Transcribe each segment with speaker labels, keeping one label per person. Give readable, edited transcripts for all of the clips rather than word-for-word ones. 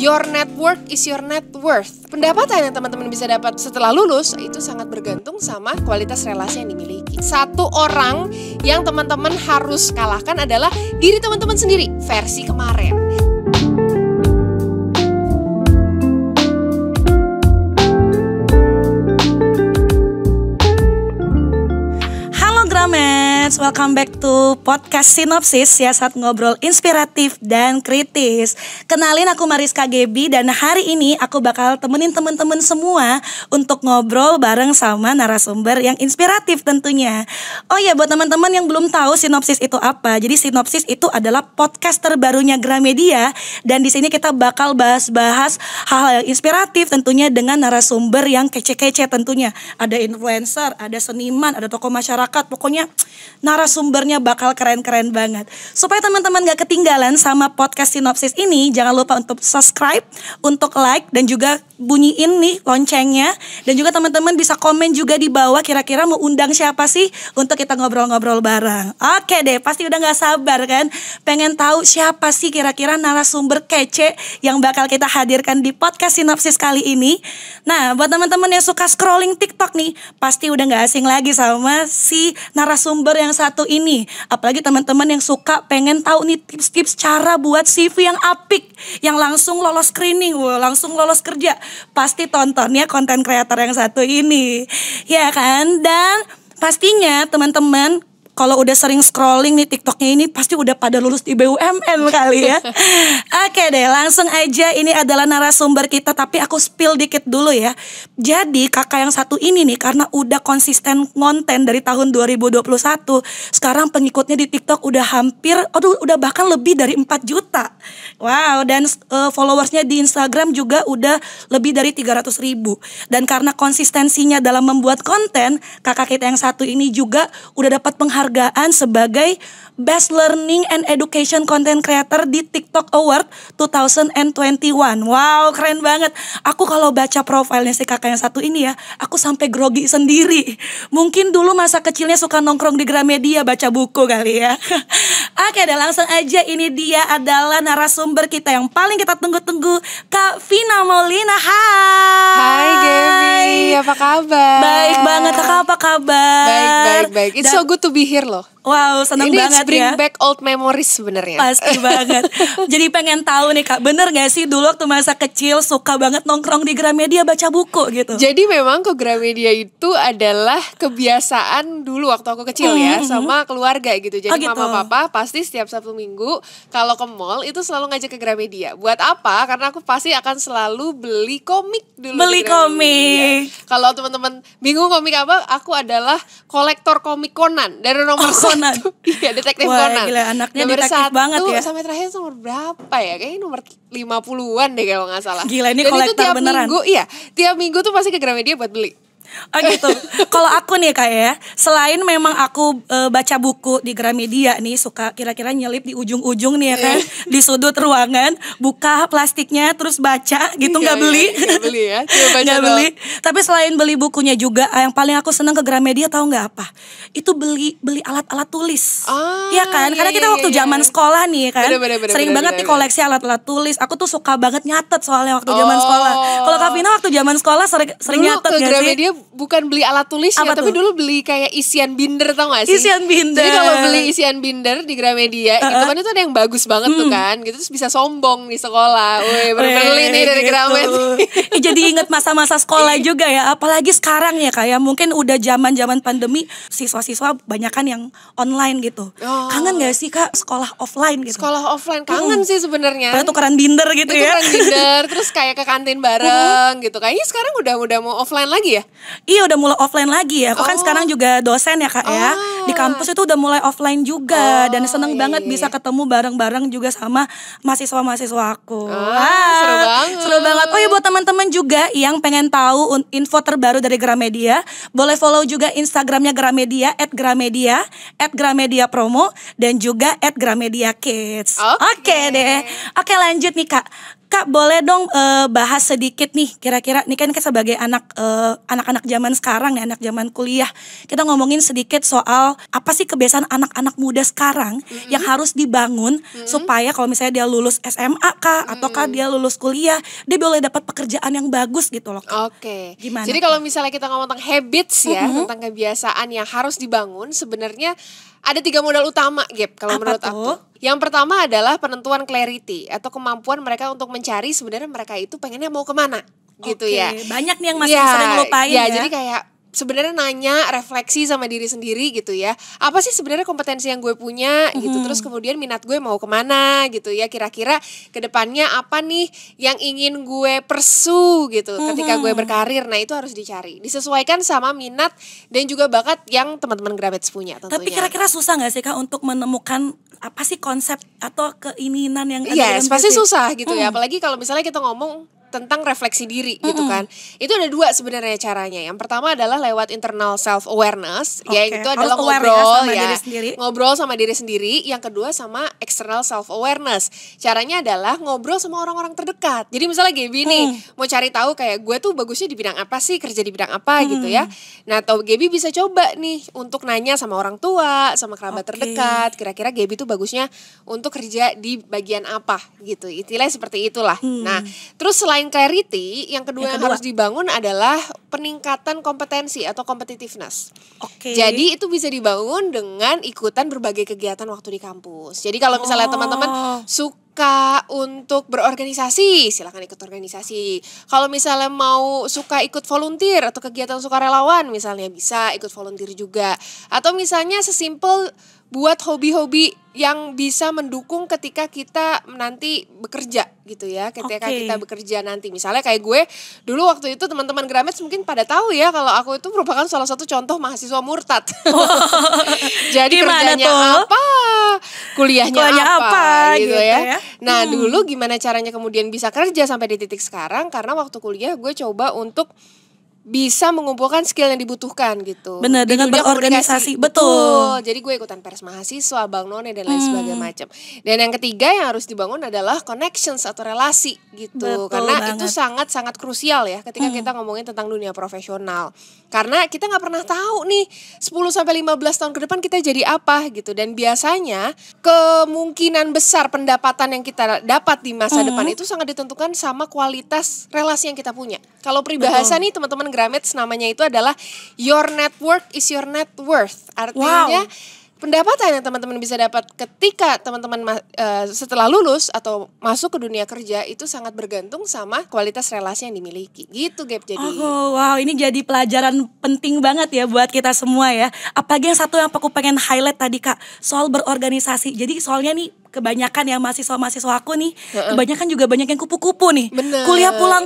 Speaker 1: Your network is your net worth. Pendapatan yang teman-teman bisa dapat setelah lulus itu sangat bergantung sama kualitas relasi yang dimiliki. Satu orang yang teman-teman harus kalahkan adalah diri teman-teman sendiri versi kemarin.
Speaker 2: Gramets, welcome back to podcast Sinopsis, siasat ngobrol inspiratif dan kritis. Kenalin, aku Mariska Gebi dan hari ini aku bakal temenin temen-temen semua untuk ngobrol bareng sama narasumber yang inspiratif tentunya. Oh ya, buat teman-teman yang belum tahu Sinopsis itu apa, jadi Sinopsis itu adalah podcast terbarunya Gramedia dan di sini kita bakal bahas-bahas hal-hal yang inspiratif tentunya dengan narasumber yang kece-kece tentunya. Ada influencer, ada seniman, ada tokoh masyarakat, pokoknya narasumbernya bakal keren-keren banget. Supaya teman-teman gak ketinggalan sama podcast Sinopsis ini, jangan lupa untuk subscribe, untuk like, dan juga bunyiin nih loncengnya. Dan juga teman-teman bisa komen juga di bawah kira-kira mau undang siapa sih untuk kita ngobrol-ngobrol bareng. Oke deh, pasti udah gak sabar kan pengen tahu siapa sih kira-kira narasumber kece yang bakal kita hadirkan di podcast Sinopsis kali ini. Nah, buat teman-teman yang suka scrolling TikTok nih, pasti udah gak asing lagi sama si narasumber yang satu ini. Apalagi teman-teman yang suka pengen tahu nih tips-tips cara buat CV yang apik, yang langsung lolos screening, langsung lolos kerja. Pasti tonton ya konten kreator yang satu ini, ya kan? Dan pastinya teman-teman kalau udah sering scrolling nih TikToknya ini pasti udah pada lulus di BUMN kali ya. Oke deh, langsung aja, ini adalah narasumber kita, tapi aku spill dikit dulu ya. Jadi kakak yang satu ini nih, karena udah konsisten ngonten dari tahun 2021, sekarang pengikutnya di TikTok udah udah bahkan lebih dari 4 juta. Wow, dan followersnya di Instagram juga udah lebih dari 300 ribu. Dan karena konsistensinya dalam membuat konten, kakak kita yang satu ini juga udah dapat penghargaan sebagai Best Learning and Education Content Creator di TikTok Award 2021. Wow, keren banget. Aku kalau baca profilnya si kakak yang satu ini ya, aku sampai grogi sendiri. Mungkin dulu masa kecilnya suka nongkrong di Gramedia baca buku kali ya. Oke deh, langsung aja, ini dia adalah narasumber kita yang paling kita tunggu-tunggu, Kak Vina Maulina.
Speaker 1: Hai Gaby, apa kabar?
Speaker 2: Baik banget, Kakak apa kabar?
Speaker 1: Baik. It's so good to be here loh.
Speaker 2: Wow, seneng banget ya. Ini
Speaker 1: bring back old memories sebenarnya.
Speaker 2: Pasti banget. Jadi pengen tahu nih Kak, bener gak sih dulu waktu masa kecil suka banget nongkrong di Gramedia baca buku gitu?
Speaker 1: Jadi memang ke Gramedia itu adalah kebiasaan dulu waktu aku kecil ya, sama keluarga gitu. Jadi
Speaker 2: gitu.
Speaker 1: mama papa pasti setiap Sabtu Minggu kalau ke mall itu selalu ngajak ke Gramedia. Buat apa? Karena aku pasti akan selalu beli komik dulu.
Speaker 2: Beli komik.
Speaker 1: Kalau teman-teman bingung komik apa, aku adalah kolektor komik Conan dari nomor 1. Iya, detektif Conan.
Speaker 2: Gila, anaknya
Speaker 1: nomor
Speaker 2: detektif
Speaker 1: 1
Speaker 2: banget ya.
Speaker 1: sampai terakhir nomor berapa ya? Kayaknya nomor 50-an deh kalau gak salah.
Speaker 2: Gila, ini
Speaker 1: dan
Speaker 2: kolektor
Speaker 1: itu tiap
Speaker 2: beneran.
Speaker 1: Minggu, iya, tiap minggu tuh pasti ke Gramedia buat beli.
Speaker 2: Oh gitu. Kalau aku nih Kak ya, selain memang aku baca buku di Gramedia nih, suka kira-kira nyelip di ujung-ujung nih ya kan, di sudut ruangan, buka plastiknya terus baca gitu, nggak beli.
Speaker 1: Nggak beli ya, cuma baca
Speaker 2: nggak
Speaker 1: doang.
Speaker 2: beli. Tapi selain beli bukunya juga, yang paling aku seneng ke Gramedia tahu nggak apa? Itu beli alat-alat tulis. Ya kan, karena kita waktu zaman sekolah nih kan, sering banget nih koleksi alat-alat tulis. Aku tuh suka banget nyatet soalnya waktu zaman sekolah. Kalau Kak Vina waktu zaman sekolah sering nyatet
Speaker 1: ke
Speaker 2: nggak
Speaker 1: Gramedia
Speaker 2: sih?
Speaker 1: Bukan beli alat tulis ya, tapi dulu beli kayak isian binder, tau gak sih?
Speaker 2: Isian binder.
Speaker 1: Jadi kalau beli isian binder di Gramedia itu kan itu ada yang bagus banget tuh kan, gitu, terus bisa sombong di sekolah. Wih, beli nih dari
Speaker 2: gitu.
Speaker 1: Gramedia.
Speaker 2: Jadi inget masa-masa sekolah juga ya. Apalagi sekarang ya kayak mungkin udah zaman pandemi, siswa-siswa banyakan yang online gitu. Kangen gak sih Kak sekolah offline gitu?
Speaker 1: Sekolah offline kangen sih sebenarnya.
Speaker 2: Padahal tukeran binder gitu ya.
Speaker 1: Tukeran binder, terus kayak ke kantin bareng gitu. Kayaknya sekarang udah mau offline lagi ya?
Speaker 2: Iya, udah mulai offline lagi ya. Aku kan sekarang juga dosen ya Kak ya. Di kampus itu udah mulai offline juga. Dan seneng banget bisa ketemu bareng-bareng juga sama mahasiswa-mahasiswa aku.
Speaker 1: Seru banget.
Speaker 2: Seru banget. Oh ya, buat teman-teman juga yang pengen tahu info terbaru dari Gramedia, boleh follow juga Instagramnya Gramedia @Gramedia, @Gramedia Promo, dan juga @Gramedia Kids. Oke deh. Oke, lanjut nih Kak. Kak, boleh dong bahas sedikit nih, kira-kira nih kan sebagai anak-anak zaman sekarang nih, anak zaman kuliah, kita ngomongin sedikit soal apa sih kebiasaan anak-anak muda sekarang yang harus dibangun supaya kalau misalnya dia lulus SMA kah ataukah dia lulus kuliah, dia boleh dapat pekerjaan yang bagus gitu loh.
Speaker 1: Oke.
Speaker 2: Gimana?
Speaker 1: Jadi kalau misalnya kita ngomong tentang habits ya, tentang kebiasaan yang harus dibangun, sebenarnya ada 3 modal utama, Gap, kalau
Speaker 2: Apa
Speaker 1: menurut
Speaker 2: tuh?
Speaker 1: aku. Yang pertama adalah penentuan clarity atau kemampuan mereka untuk mencari sebenarnya mereka itu pengennya mau kemana, gitu
Speaker 2: Oke,
Speaker 1: ya.
Speaker 2: banyak nih yang masih
Speaker 1: Ya,
Speaker 2: sering lupain ya.
Speaker 1: jadi kayak sebenarnya nanya, refleksi sama diri sendiri gitu ya. Apa sih sebenarnya kompetensi yang gue punya gitu. Terus kemudian minat gue mau kemana gitu ya. Kira-kira kedepannya apa nih yang ingin gue pursue gitu ketika gue berkarir. Nah itu harus dicari. Disesuaikan sama minat dan juga bakat yang teman-teman Grammets punya tentunya.
Speaker 2: Tapi kira-kira susah gak sih Kak untuk menemukan apa sih konsep atau keinginan yang ada
Speaker 1: Yes,
Speaker 2: dalam
Speaker 1: pasti
Speaker 2: diri?
Speaker 1: susah gitu ya. Apalagi kalau misalnya kita ngomong tentang refleksi diri gitu kan. Itu ada 2 sebenarnya caranya. Yang pertama adalah lewat internal self awareness,
Speaker 2: Oke,
Speaker 1: yaitu
Speaker 2: harus
Speaker 1: adalah
Speaker 2: aware
Speaker 1: ngobrol
Speaker 2: ya sama
Speaker 1: ya.
Speaker 2: diri sendiri.
Speaker 1: Ngobrol sama diri sendiri. Yang kedua sama external self awareness. Caranya adalah ngobrol sama orang-orang terdekat. Jadi misalnya Gaby nih mau cari tahu kayak gue tuh bagusnya di bidang apa sih, kerja di bidang apa gitu ya. Nah, atau Gaby bisa coba nih untuk nanya sama orang tua, sama kerabat
Speaker 2: Oke.
Speaker 1: terdekat. Kira-kira Gaby tuh bagusnya untuk kerja di bagian apa gitu. Istilahnya seperti itulah. Nah, terus selain clarity, yang kedua yang harus dibangun adalah peningkatan kompetensi atau competitiveness.
Speaker 2: Oke.
Speaker 1: Jadi itu bisa dibangun dengan ikutan berbagai kegiatan waktu di kampus. Jadi kalau misalnya teman-teman suka untuk berorganisasi, silakan ikut organisasi. Kalau misalnya mau suka ikut volunteer atau kegiatan sukarelawan misalnya bisa ikut volunteer juga. Atau misalnya sesimpel buat hobi-hobi yang bisa mendukung ketika kita nanti bekerja gitu ya. Ketika
Speaker 2: Oke.
Speaker 1: kita bekerja nanti. Misalnya kayak gue dulu waktu itu teman-teman Grammets mungkin pada tahu ya kalau aku itu merupakan salah satu contoh mahasiswa murtad. Jadi
Speaker 2: Gimana
Speaker 1: kerjanya
Speaker 2: tuh?
Speaker 1: apa, kuliahnya apa gitu ya.
Speaker 2: ya.
Speaker 1: Nah dulu gimana caranya kemudian bisa kerja sampai di titik sekarang, karena waktu kuliah gue coba untuk bisa mengumpulkan skill yang dibutuhkan gitu.
Speaker 2: Benar,
Speaker 1: Di
Speaker 2: dengan
Speaker 1: dunia
Speaker 2: berorganisasi,
Speaker 1: komunikasi.
Speaker 2: betul.
Speaker 1: Jadi gue ikutan pers mahasiswa, Bang None dan lain sebagainya macam. Dan yang ketiga yang harus dibangun adalah connections atau relasi gitu.
Speaker 2: Betul
Speaker 1: Karena itu
Speaker 2: banget.
Speaker 1: sangat-sangat krusial ya ketika kita ngomongin tentang dunia profesional. Karena kita nggak pernah tahu nih 10 sampai 15 tahun ke depan kita jadi apa gitu. Dan biasanya kemungkinan besar pendapatan yang kita dapat di masa depan itu sangat ditentukan sama kualitas relasi yang kita punya. Kalau peribahasa nih teman-teman Grammets namanya itu adalah your network is your net worth. Artinya pendapatan yang teman-teman bisa dapat ketika teman-teman setelah lulus atau masuk ke dunia kerja itu sangat bergantung sama kualitas relasi yang dimiliki. Gitu Gap jadi.
Speaker 2: Oh, wow, ini jadi pelajaran penting banget ya buat kita semua ya. Apalagi yang satu yang aku pengen highlight tadi Kak, soal berorganisasi. Jadi soalnya nih kebanyakan yang mahasiswa aku nih, kebanyakan juga banyak yang kupu-kupu nih.
Speaker 1: Bener.
Speaker 2: Kuliah pulang.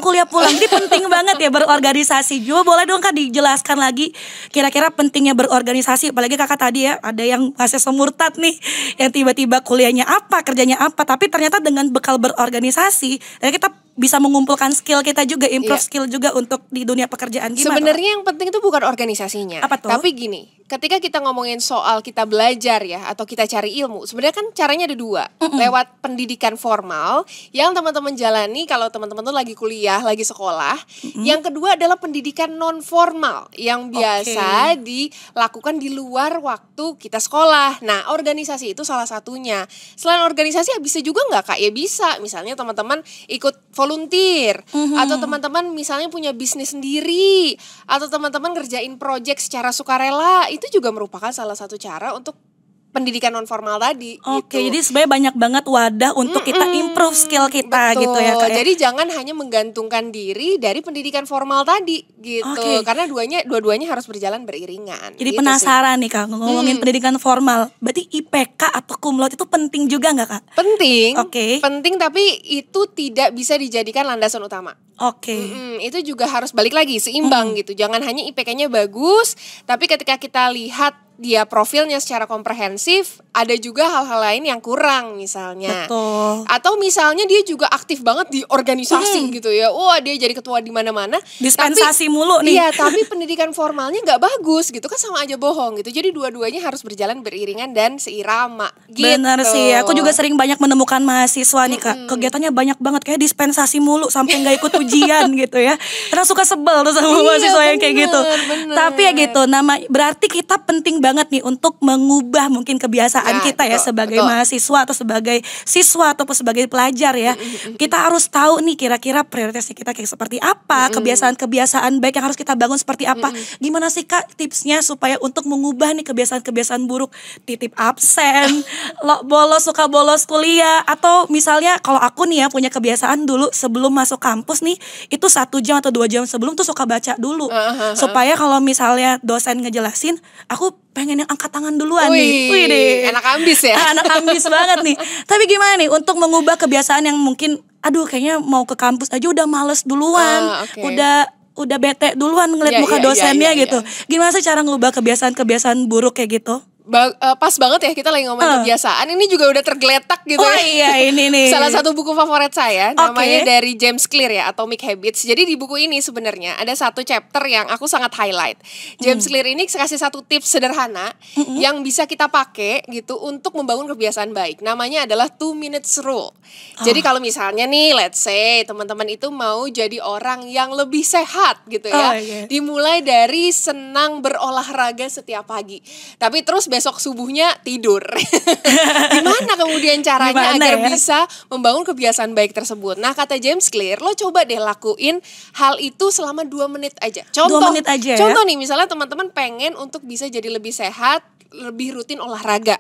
Speaker 2: Jadi penting banget ya berorganisasi. Juga boleh dong Kak dijelaskan lagi kira-kira pentingnya berorganisasi. Apalagi Kakak tadi ya, ada yang mahasiswa murtad nih, yang tiba-tiba kuliahnya apa, kerjanya apa, tapi ternyata dengan bekal berorganisasi, dan kita bisa mengumpulkan skill kita juga, improve skill juga untuk di dunia pekerjaan. Gimana?
Speaker 1: Sebenarnya yang penting itu bukan organisasinya.
Speaker 2: Apa tuh?
Speaker 1: Tapi gini, ketika kita ngomongin soal kita belajar ya atau kita cari ilmu, sebenarnya kan caranya ada 2. Lewat pendidikan formal yang teman-teman jalani kalau teman-teman tuh lagi kuliah, lagi sekolah. Yang kedua adalah pendidikan non formal yang biasa dilakukan di luar waktu kita sekolah. Nah, organisasi itu salah satunya. Selain organisasi bisa juga nggak Kak? Ya bisa. Misalnya teman-teman ikut volunteer atau teman-teman misalnya punya bisnis sendiri atau teman-teman ngerjain project secara sukarela, itu juga merupakan salah satu cara untuk pendidikan non formal tadi.
Speaker 2: Oke,
Speaker 1: gitu.
Speaker 2: jadi sebenarnya banyak banget wadah untuk kita improve skill kita.
Speaker 1: Betul.
Speaker 2: Gitu ya Kak ya.
Speaker 1: Jadi jangan hanya menggantungkan diri dari pendidikan formal tadi gitu.
Speaker 2: Oke.
Speaker 1: Karena dua-duanya harus berjalan beriringan.
Speaker 2: Jadi
Speaker 1: gitu
Speaker 2: penasaran nih Kak, ngomongin pendidikan formal. Berarti IPK atau cum laude itu penting juga nggak Kak?
Speaker 1: sih. Penting.
Speaker 2: Oke.
Speaker 1: Penting tapi itu tidak bisa dijadikan landasan utama.
Speaker 2: Oke.
Speaker 1: Itu juga harus balik lagi seimbang gitu. Jangan hanya IPK-nya bagus, tapi ketika kita lihat dia profilnya secara komprehensif, ada juga hal-hal lain yang kurang misalnya.
Speaker 2: Betul.
Speaker 1: Atau misalnya dia juga aktif banget di organisasi gitu ya. Wah, dia jadi ketua di mana-mana.
Speaker 2: Dispensasi mulu nih.
Speaker 1: Iya, tapi pendidikan formalnya nggak bagus gitu kan, sama aja bohong gitu. Jadi dua-duanya harus berjalan beriringan dan seirama gitu.
Speaker 2: Bener sih, aku juga sering banyak menemukan mahasiswa nih Kak, kegiatannya banyak banget, kayak dispensasi mulu sampai nggak ikut ujian gitu ya. Karena suka sebel tuh sama mahasiswa yang kayak gitu.
Speaker 1: bener.
Speaker 2: Tapi ya gitu, berarti kita penting banget nih untuk mengubah mungkin kebiasaan
Speaker 1: Nah,
Speaker 2: kita ya
Speaker 1: betul,
Speaker 2: sebagai
Speaker 1: betul.
Speaker 2: mahasiswa atau sebagai siswa ataupun sebagai pelajar ya. Kita harus tahu nih kira-kira prioritasnya kita kayak seperti apa, kebiasaan-kebiasaan baik yang harus kita bangun seperti apa. Gimana sih Kak tipsnya supaya untuk mengubah nih kebiasaan-kebiasaan buruk, titip absen, suka bolos kuliah, atau misalnya kalau aku nih ya punya kebiasaan dulu sebelum masuk kampus nih, itu 1 jam atau 2 jam sebelum tuh suka baca dulu. Supaya kalau misalnya dosen ngejelasin, aku pengen yang angkat tangan duluan nih. Wih deh.
Speaker 1: Anak ambis ya.
Speaker 2: Anak ambis banget nih. Tapi gimana nih untuk mengubah kebiasaan yang mungkin kayaknya mau ke kampus aja udah males duluan.
Speaker 1: Okay.
Speaker 2: Udah bete duluan ngeliat muka dosennya gitu. Gimana sih cara ngubah kebiasaan-kebiasaan buruk kayak gitu?
Speaker 1: Pas banget ya kita lagi ngomongin kebiasaan. Ini juga udah tergeletak gitu ya.
Speaker 2: Iya, ini nih.
Speaker 1: Salah satu buku favorit saya, namanya dari James Clear ya, Atomic Habits. Jadi di buku ini sebenarnya ada satu chapter yang aku sangat highlight. James Clear ini kasih satu tips sederhana yang bisa kita pakai gitu untuk membangun kebiasaan baik. Namanya adalah 2 minutes rule. Jadi kalau misalnya nih, let's say teman-teman itu mau jadi orang yang lebih sehat gitu ya. Dimulai dari senang berolahraga setiap pagi. Tapi terus besok subuhnya tidur. Gimana kemudian caranya agar bisa membangun kebiasaan baik tersebut? Nah, kata James Clear, lo coba deh lakuin hal itu selama 2 menit aja. Contoh
Speaker 2: 2 menit aja
Speaker 1: contoh nih, misalnya teman-teman pengen untuk bisa jadi lebih sehat, lebih rutin olahraga.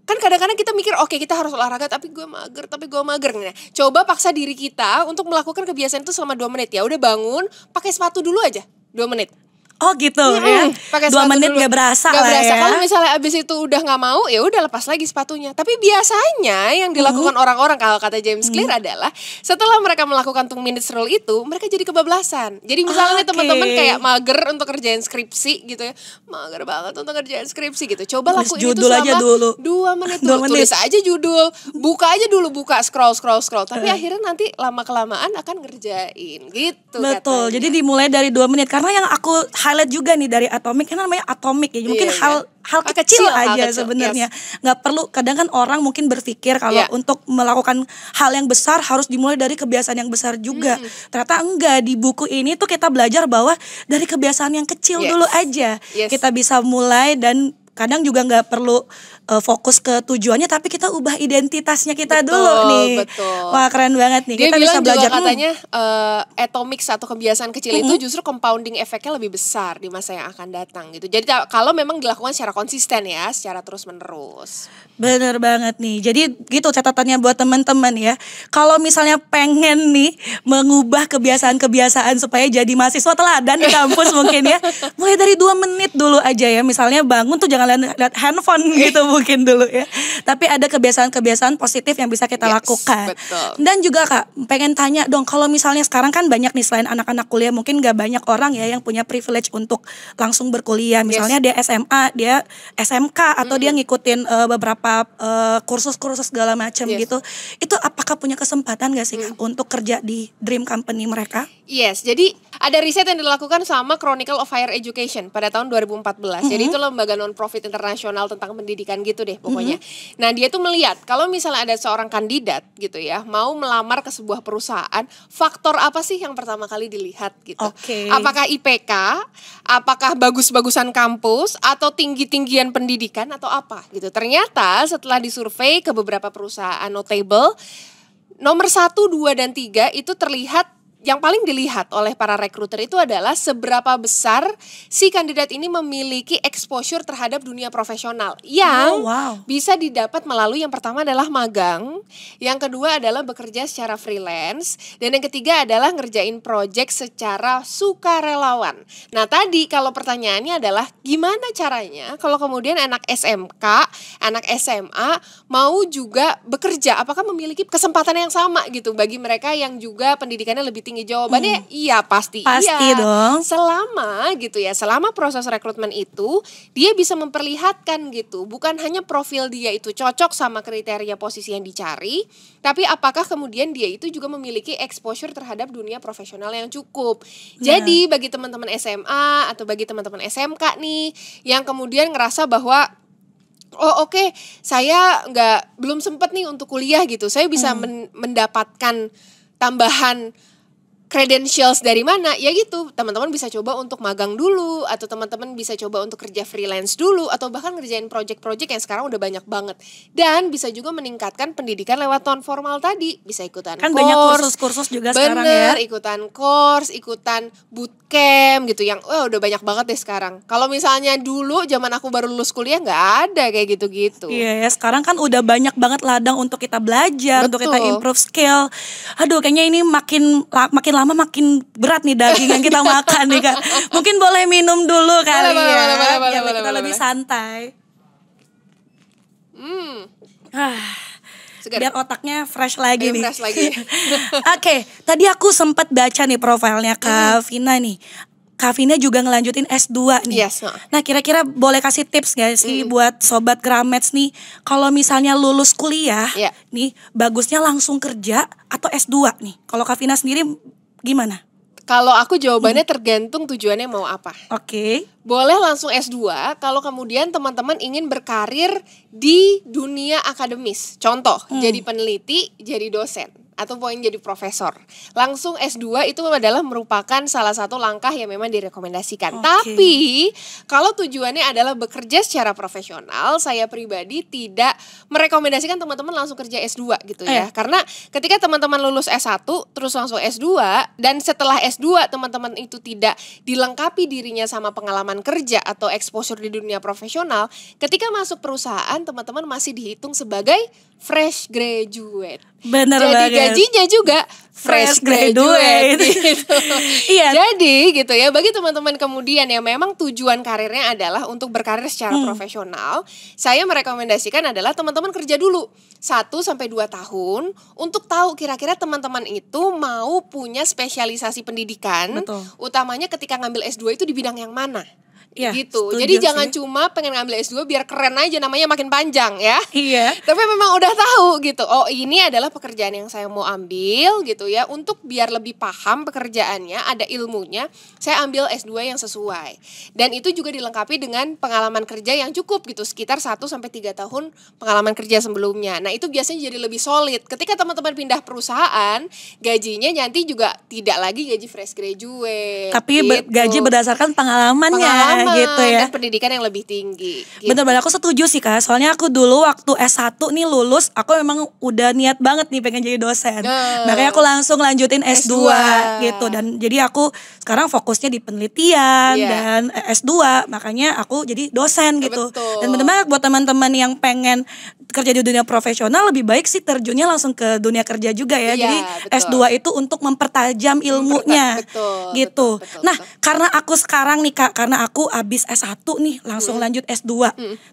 Speaker 1: Kan kadang-kadang kita mikir, oke, kita harus olahraga tapi gue mager. Nah, coba paksa diri kita untuk melakukan kebiasaan itu selama 2 menit. Ya udah, bangun, pakai sepatu dulu aja 2 menit.
Speaker 2: Oh gitu ya.
Speaker 1: Pakai
Speaker 2: 2 menit
Speaker 1: dulu.
Speaker 2: gak berasa
Speaker 1: Gak
Speaker 2: lah
Speaker 1: berasa.
Speaker 2: ya.
Speaker 1: Kalau misalnya abis itu udah gak mau, ya udah lepas lagi sepatunya. Tapi biasanya yang dilakukan orang-orang, kalau kata James Clear adalah setelah mereka melakukan 2 minutes rule itu, mereka jadi kebablasan. Jadi misalnya teman-teman kayak mager untuk kerjain skripsi gitu ya, mager banget untuk kerjain skripsi gitu. Coba
Speaker 2: Tulis
Speaker 1: lakuin itu
Speaker 2: judul
Speaker 1: selama
Speaker 2: aja dulu.
Speaker 1: 2 menit dulu. Tulis aja judul, buka aja dulu, scroll. Tapi akhirnya nanti lama-kelamaan akan ngerjain gitu.
Speaker 2: Betul,
Speaker 1: katanya.
Speaker 2: jadi dimulai dari 2 menit. Karena yang aku highlight juga nih dari Atomic, kan namanya Atomic ya, mungkin hal kecil aja sebenarnya. Nggak perlu, kadang kan orang mungkin berpikir kalau untuk melakukan hal yang besar harus dimulai dari kebiasaan yang besar juga. Ternyata enggak, di buku ini tuh kita belajar bahwa dari kebiasaan yang kecil dulu aja kita bisa mulai, dan kadang juga nggak perlu fokus ke tujuannya, tapi kita ubah identitasnya kita dulu nih.
Speaker 1: Betul.
Speaker 2: Wah, keren banget nih.
Speaker 1: Dia
Speaker 2: Kita bisa
Speaker 1: bilang
Speaker 2: belajar
Speaker 1: juga katanya atomics atau kebiasaan kecil itu justru compounding efeknya lebih besar di masa yang akan datang gitu. Jadi kalau memang dilakukan secara konsisten ya, secara terus-menerus.
Speaker 2: Bener banget nih. Jadi gitu catatannya buat teman-teman ya. Kalau misalnya pengen nih mengubah kebiasaan-kebiasaan supaya jadi mahasiswa teladan di kampus mungkin ya, mulai dari 2 menit dulu aja ya. Misalnya bangun tuh jangan lihat handphone gitu mungkin dulu ya. Tapi ada kebiasaan-kebiasaan positif yang bisa kita lakukan.
Speaker 1: Betul.
Speaker 2: Dan juga Kak, pengen tanya dong, kalau misalnya sekarang kan banyak nih selain anak-anak kuliah, mungkin gak banyak orang ya yang punya privilege untuk langsung berkuliah. Misalnya dia SMA, dia SMK, atau dia ngikutin beberapa kursus-kursus segala macam gitu. Itu apakah punya kesempatan gak sih Kak untuk kerja di dream company mereka?
Speaker 1: Yes, jadi ada riset yang dilakukan sama Chronicle of Higher Education pada tahun 2014. Jadi itu lembaga non-profit internasional tentang pendidikan gitu deh pokoknya. Nah, dia tuh melihat kalau misalnya ada seorang kandidat gitu ya, mau melamar ke sebuah perusahaan, faktor apa sih yang pertama kali dilihat gitu. Apakah IPK, apakah bagus-bagusan kampus, atau tinggi-tinggian pendidikan, atau apa gitu. Ternyata setelah disurvei ke beberapa perusahaan notable, nomor 1, 2, dan 3 itu terlihat, yang paling dilihat oleh para rekruter itu adalah seberapa besar si kandidat ini memiliki exposure terhadap dunia profesional yang bisa didapat melalui, yang pertama adalah magang, yang kedua adalah bekerja secara freelance, dan yang ketiga adalah ngerjain project secara sukarelawan. Nah, tadi kalau pertanyaannya adalah gimana caranya kalau kemudian anak SMK, anak SMA mau juga bekerja, apakah memiliki kesempatan yang sama gitu bagi mereka yang juga pendidikannya lebih tinggi tinggi? Jawabannya iya, pasti
Speaker 2: Pasti
Speaker 1: iya.
Speaker 2: dong.
Speaker 1: Selama proses rekrutmen itu dia bisa memperlihatkan gitu, bukan hanya profil dia itu cocok sama kriteria posisi yang dicari, tapi apakah kemudian dia itu juga memiliki exposure terhadap dunia profesional yang cukup. Jadi bagi teman-teman SMA atau bagi teman-teman SMK nih yang kemudian ngerasa bahwa saya belum sempat nih untuk kuliah gitu. Saya bisa mendapatkan tambahan credentials dari mana? Ya gitu, teman-teman bisa coba untuk magang dulu, atau teman-teman bisa coba untuk kerja freelance dulu, atau bahkan ngerjain project-project yang sekarang udah banyak banget. Dan bisa juga meningkatkan pendidikan lewat non formal tadi. Bisa ikutan
Speaker 2: Kan
Speaker 1: course,
Speaker 2: banyak kursus-kursus juga sekarang ya.
Speaker 1: ikutan course, ikutan bootcamp gitu yang udah banyak banget deh sekarang. Kalau misalnya dulu zaman aku baru lulus kuliah nggak ada kayak gitu-gitu.
Speaker 2: Iya ya, sekarang kan udah banyak banget ladang untuk kita belajar, untuk kita improve skill. Aduh, kayaknya ini makin lama makin berat nih daging yang kita makan nih Kak. Mungkin boleh minum dulu kali ya, biar kita lebih santai. Biar otaknya fresh lagi nih.
Speaker 1: Fresh lagi.
Speaker 2: Oke, tadi aku sempat baca nih profilnya Kak Vina nih. Kak Vina juga ngelanjutin S2 nih.
Speaker 1: Yes.
Speaker 2: Nah, kira-kira boleh kasih tips gak sih buat sobat Gramets nih, kalau misalnya lulus kuliah nih, bagusnya langsung kerja atau S2 nih? Kalau Kak Vina sendiri gimana?
Speaker 1: Kalau aku jawabannya tergantung tujuannya mau apa.
Speaker 2: Oke.
Speaker 1: Boleh langsung S2 kalau kemudian teman-teman ingin berkarir di dunia akademis. Contoh, jadi peneliti, jadi dosen, atau poin jadi profesor. Langsung S2 itu adalah merupakan salah satu langkah yang memang direkomendasikan. Tapi kalau tujuannya adalah bekerja secara profesional, saya pribadi tidak merekomendasikan teman-teman langsung kerja S2 gitu ya. Karena ketika teman-teman lulus S1 terus langsung S2, dan setelah S2 teman-teman itu tidak dilengkapi dirinya sama pengalaman kerja atau exposure di dunia profesional, ketika masuk perusahaan teman-teman masih dihitung sebagai fresh graduate.
Speaker 2: Bener
Speaker 1: jadi
Speaker 2: banget.
Speaker 1: Gajinya juga fresh graduate gitu.
Speaker 2: Iya.
Speaker 1: Jadi gitu ya, bagi teman-teman kemudian yang memang tujuan karirnya adalah untuk berkarir secara profesional, saya merekomendasikan adalah teman-teman kerja dulu 1-2 tahun untuk tahu kira-kira teman-teman itu mau punya spesialisasi pendidikan.
Speaker 2: Betul.
Speaker 1: Utamanya ketika ngambil S2 itu di bidang yang mana.
Speaker 2: Ya,
Speaker 1: gitu. Jadi jangan cuma pengen ngambil S2 biar keren aja, namanya makin panjang ya.
Speaker 2: Iya.
Speaker 1: Tapi memang udah tahu gitu. Oh, ini adalah pekerjaan yang saya mau ambil gitu ya. Untuk biar lebih paham pekerjaannya, ada ilmunya, saya ambil S2 yang sesuai. Dan itu juga dilengkapi dengan pengalaman kerja yang cukup gitu, sekitar 1-3 tahun pengalaman kerja sebelumnya. Nah, itu biasanya jadi lebih solid. Ketika teman-teman pindah perusahaan, gajinya nanti juga tidak lagi gaji fresh graduate.
Speaker 2: Tapi
Speaker 1: gitu.
Speaker 2: gaji berdasarkan pengalamannya. Gitu ya.
Speaker 1: Dan pendidikan yang lebih tinggi gitu.
Speaker 2: Bener-bener aku setuju sih Kak. Soalnya aku dulu waktu S1 nih lulus, aku memang udah niat banget nih pengen jadi dosen. Makanya aku langsung lanjutin S2 gitu. Dan jadi aku sekarang fokusnya di penelitian dan S2. Makanya aku jadi dosen gitu.
Speaker 1: Betul.
Speaker 2: Dan bener-bener buat teman-teman yang pengen kerja di dunia profesional, lebih baik sih terjunnya langsung ke dunia kerja juga ya. Jadi S2 itu untuk mempertajam ilmunya. Gitu. Nah, karena aku sekarang nih Kak, karena aku abis S1 nih langsung lanjut S2.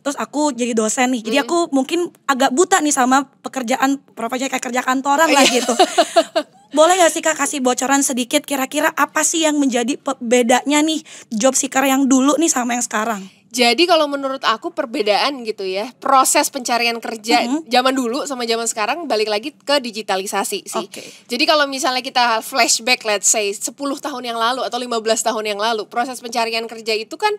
Speaker 2: Terus aku jadi dosen nih. Jadi aku mungkin agak buta nih sama pekerjaan profesi kayak kerja kantoran lah gitu. Boleh gak sih Kak kasih bocoran sedikit kira-kira apa sih yang menjadi bedanya nih job seeker yang dulu nih sama yang sekarang?
Speaker 1: Jadi kalau menurut aku perbedaan gitu ya, proses pencarian kerja zaman dulu sama zaman sekarang balik lagi ke digitalisasi sih. Jadi kalau misalnya kita flashback let's say 10 tahun yang lalu atau 15 tahun yang lalu, proses pencarian kerja itu kan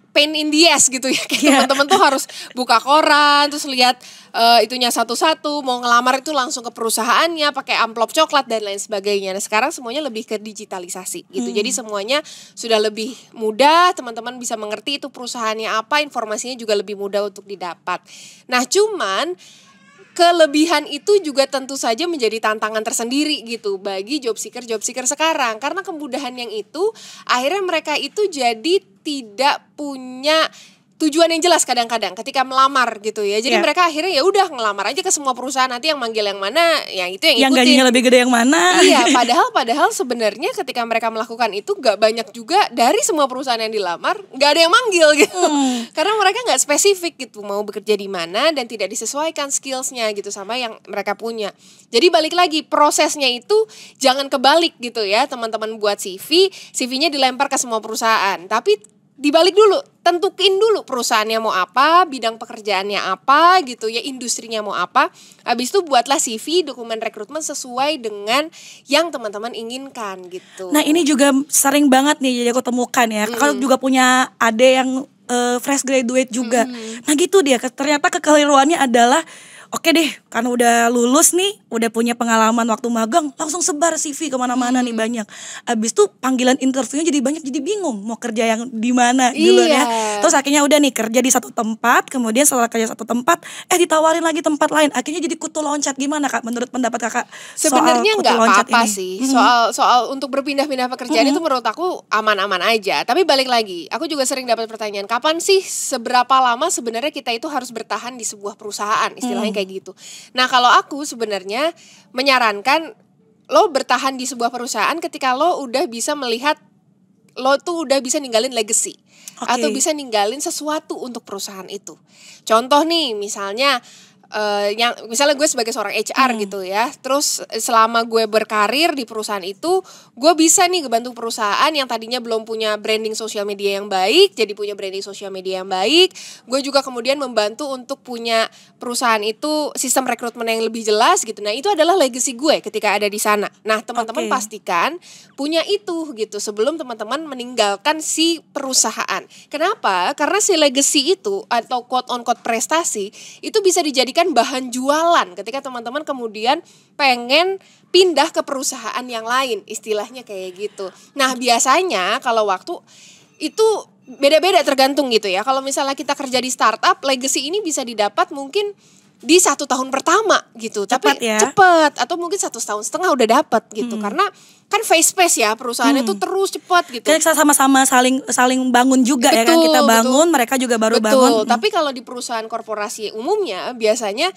Speaker 1: pain in the ass gitu ya. Teman-teman tuh harus buka koran, terus lihat itunya satu-satu, mau ngelamar itu langsung ke perusahaannya pakai amplop coklat dan lain sebagainya. Nah, sekarang semuanya lebih ke digitalisasi gitu. Jadi semuanya sudah lebih mudah, teman-teman bisa mengerti itu perusahaannya apa, informasinya juga lebih mudah untuk didapat. Nah, cuman kelebihan itu juga tentu saja menjadi tantangan tersendiri gitu bagi job seeker sekarang. Karena kemudahan yang itu akhirnya mereka itu jadi tidak punya tujuan yang jelas kadang-kadang ketika melamar gitu ya. Jadi
Speaker 2: Yeah.
Speaker 1: mereka akhirnya ya udah ngelamar aja ke semua perusahaan, nanti yang manggil yang mana, yang itu yang
Speaker 2: Yang
Speaker 1: ikutin.
Speaker 2: gajinya lebih gede yang mana?
Speaker 1: Iya, padahal sebenarnya ketika mereka melakukan itu gak banyak juga dari semua perusahaan yang dilamar gak ada yang manggil gitu. Karena mereka gak spesifik gitu mau bekerja di mana dan tidak disesuaikan skillsnya gitu sama yang mereka punya. Jadi balik lagi prosesnya itu jangan kebalik gitu ya, teman-teman buat CV-nya dilempar ke semua perusahaan. Tapi dibalik dulu, tentuin dulu perusahaannya mau apa, bidang pekerjaannya apa gitu ya, industrinya mau apa. Habis itu buatlah CV, dokumen rekrutmen sesuai dengan yang teman-teman inginkan gitu.
Speaker 2: Nah ini juga sering banget nih jadi aku temukan ya. Kakak juga punya adik yang fresh graduate juga. Nah gitu dia, ternyata kekeliruannya adalah oke deh, karena udah lulus nih, udah punya pengalaman waktu magang, langsung sebar CV kemana-mana nih banyak. Abis itu panggilan interviewnya jadi banyak, jadi bingung mau kerja yang di mana dulu ya. Terus akhirnya udah nih kerja di satu tempat, kemudian setelah kerja satu tempat, ditawarin lagi tempat lain. Akhirnya jadi kutu loncat. Gimana Kak? Menurut pendapat Kakak
Speaker 1: sebenarnya
Speaker 2: soal kutu
Speaker 1: nggak
Speaker 2: loncat
Speaker 1: apa-apa
Speaker 2: ini?
Speaker 1: sih. Soal untuk berpindah-pindah pekerjaan itu menurut aku aman-aman aja. Tapi balik lagi, aku juga sering dapat pertanyaan, kapan sih seberapa lama sebenarnya kita itu harus bertahan di sebuah perusahaan, istilahnya kayak gitu. Nah kalau aku sebenarnya menyarankan lo bertahan di sebuah perusahaan ketika lo udah bisa melihat lo tuh udah bisa ninggalin legacy atau bisa ninggalin sesuatu untuk perusahaan itu. Contoh nih misalnya misalnya gue sebagai seorang HR gitu ya, terus selama gue berkarir di perusahaan itu, gue bisa nih ngebantu perusahaan yang tadinya belum punya branding sosial media yang baik, jadi punya branding sosial media yang baik. Gue juga kemudian membantu untuk punya perusahaan itu sistem rekrutmen yang lebih jelas gitu. Nah itu adalah legacy gue ketika ada di sana. Nah teman-teman pastikan punya itu gitu sebelum teman-teman meninggalkan si perusahaan. Kenapa? Karena si legacy itu atau quote on quote prestasi itu bisa dijadikan bahan jualan ketika teman-teman kemudian pengen pindah ke perusahaan yang lain, istilahnya kayak gitu. Nah biasanya kalau waktu itu beda-beda tergantung gitu ya. Kalau misalnya kita kerja di startup, legacy ini bisa didapat mungkin di 1 tahun pertama gitu.
Speaker 2: Cepat
Speaker 1: tapi
Speaker 2: ya?
Speaker 1: cepat atau mungkin 1,5 tahun udah dapat gitu. Karena kan fast pace ya perusahaannya tuh terus cepat gitu.
Speaker 2: Kita sama-sama saling bangun juga ya kan, kita bangun, mereka juga baru bangun.
Speaker 1: Tapi kalau di perusahaan korporasi umumnya biasanya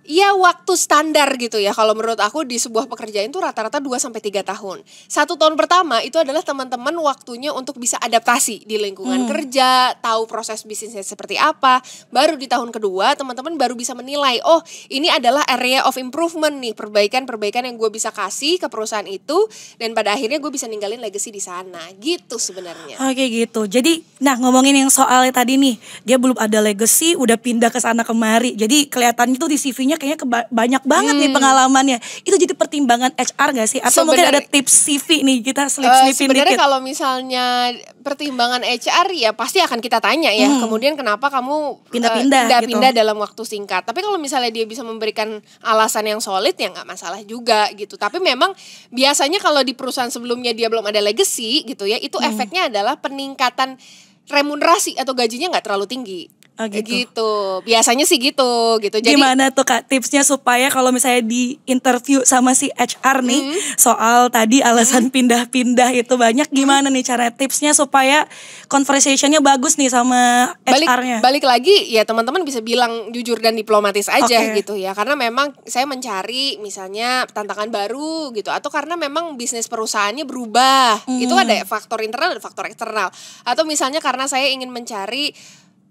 Speaker 1: ya waktu standar gitu ya. Kalau menurut aku di sebuah pekerjaan itu rata-rata 2-3 tahun. 1 tahun pertama itu adalah teman-teman waktunya untuk bisa adaptasi di lingkungan kerja, tahu proses bisnisnya seperti apa. Baru di tahun kedua teman-teman baru bisa menilai, oh ini adalah area of improvement nih, perbaikan-perbaikan yang gue bisa kasih ke perusahaan itu, dan pada akhirnya gue bisa ninggalin legacy di sana. Gitu sebenarnya.
Speaker 2: Oke gitu. Jadi nah ngomongin yang soalnya tadi nih, dia belum ada legacy udah pindah ke sana kemari. Jadi kelihatannya tuh di CV-nya kayaknya banyak banget nih pengalamannya. Itu jadi pertimbangan HR gak sih? Atau mungkin ada tips CV nih, kita selip-selipin dikit.
Speaker 1: Sebenarnya kalau misalnya pertimbangan HR ya pasti akan kita tanya ya. Kemudian kenapa kamu
Speaker 2: pindah-pindah gitu
Speaker 1: dalam waktu singkat. Tapi kalau misalnya dia bisa memberikan alasan yang solid ya gak masalah juga gitu. Tapi memang biasanya kalau di perusahaan sebelumnya dia belum ada legacy gitu ya, itu efeknya adalah peningkatan remunerasi atau gajinya gak terlalu tinggi.
Speaker 2: Oh
Speaker 1: gitu. Biasanya sih gitu. Jadi
Speaker 2: gimana tuh Kak tipsnya supaya kalau misalnya di interview sama si HR nih soal tadi alasan pindah-pindah itu banyak, gimana nih cara tipsnya supaya conversationnya bagus nih sama HR-nya?
Speaker 1: Balik lagi ya teman-teman bisa bilang jujur dan diplomatis aja gitu ya. Karena memang saya mencari misalnya tantangan baru gitu, atau karena memang bisnis perusahaannya berubah. Itu ada faktor internal dan faktor eksternal. Atau misalnya karena saya ingin mencari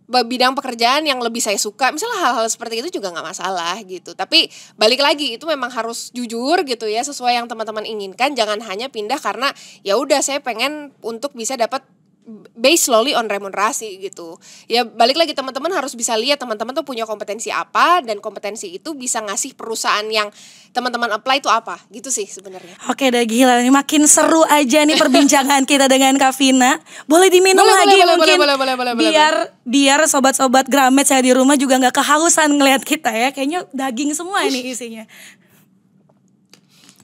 Speaker 1: bidang pekerjaan yang lebih saya suka, misalnya hal-hal seperti itu juga nggak masalah gitu. Tapi balik lagi itu memang harus jujur gitu ya, sesuai yang teman-teman inginkan. Jangan hanya pindah karena ya udah saya pengen untuk bisa dapat based slowly on remunerasi gitu. Ya balik lagi teman-teman harus bisa lihat teman-teman tuh punya kompetensi apa, dan kompetensi itu bisa ngasih perusahaan yang teman-teman apply itu apa gitu sih sebenarnya.
Speaker 2: Oke udah gila nih, makin seru aja nih perbincangan kita dengan Kak Vina. Boleh diminum lagi mungkin biar sobat-sobat Gramet saya di rumah juga gak kehausan ngelihat kita ya. Kayaknya daging semua ini isinya.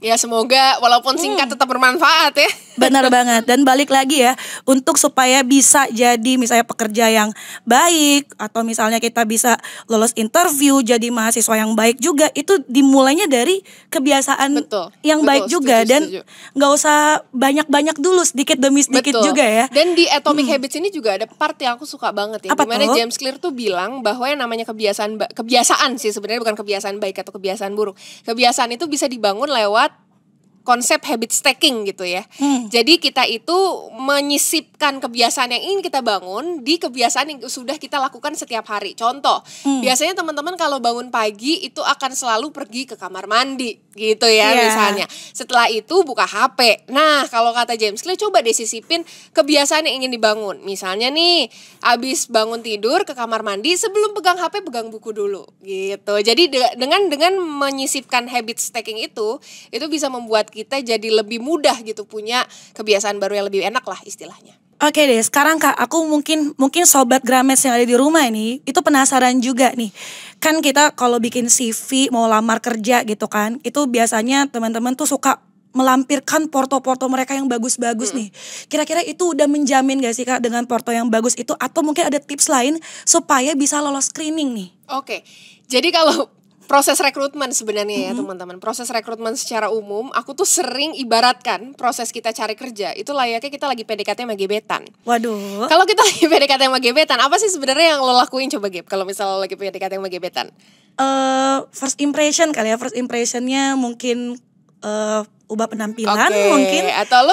Speaker 1: Ya semoga walaupun singkat tetap bermanfaat ya.
Speaker 2: Benar banget. Dan balik lagi ya, untuk supaya bisa jadi misalnya pekerja yang baik, atau misalnya kita bisa lolos interview jadi mahasiswa yang baik juga, itu dimulainya dari kebiasaan yang baik juga. Dan gak usah banyak-banyak dulu, sedikit demi sedikit juga ya.
Speaker 1: Dan di Atomic Habits ini juga ada part yang aku suka banget ya.
Speaker 2: Apa
Speaker 1: dimana
Speaker 2: tuh?
Speaker 1: James Clear tuh bilang bahwa yang namanya kebiasaan sih sebenarnya, bukan kebiasaan baik atau kebiasaan buruk. Kebiasaan itu bisa dibangun lewat konsep habit stacking gitu ya. Jadi kita itu menyisipkan kebiasaan yang ingin kita bangun di kebiasaan yang sudah kita lakukan setiap hari. Contoh, biasanya teman-teman kalau bangun pagi itu akan selalu pergi ke kamar mandi gitu ya misalnya. Setelah itu buka HP. Nah, kalau kata James Clear, coba deh sisipin kebiasaan yang ingin dibangun. Misalnya nih, abis bangun tidur ke kamar mandi, sebelum pegang HP pegang buku dulu gitu. Jadi dengan menyisipkan habit stacking itu bisa membuat kita jadi lebih mudah gitu punya kebiasaan baru yang lebih enak lah istilahnya.
Speaker 2: Oke deh, sekarang Kak, aku mungkin sobat Gramets yang ada di rumah ini itu penasaran juga nih. Kan kita kalau bikin CV mau lamar kerja gitu kan, itu biasanya teman-teman tuh suka melampirkan porto-porto mereka yang bagus-bagus nih. Kira-kira itu udah menjamin gak sih Kak dengan porto yang bagus itu, atau mungkin ada tips lain supaya bisa lolos screening nih?
Speaker 1: Oke. Jadi kalau proses rekrutmen sebenarnya ya teman-teman. Proses rekrutmen secara umum, aku tuh sering ibaratkan proses kita cari kerja itu layaknya kita lagi PDKT sama gebetan.
Speaker 2: Waduh.
Speaker 1: Kalau kita lagi PDKT sama gebetan, apa sih sebenarnya yang lo lakuin coba Geb? Kalau misalnya lo lagi PDKT sama gebetan?
Speaker 2: First impression kali ya. First impressionnya mungkin ubah penampilan mungkin.
Speaker 1: Atau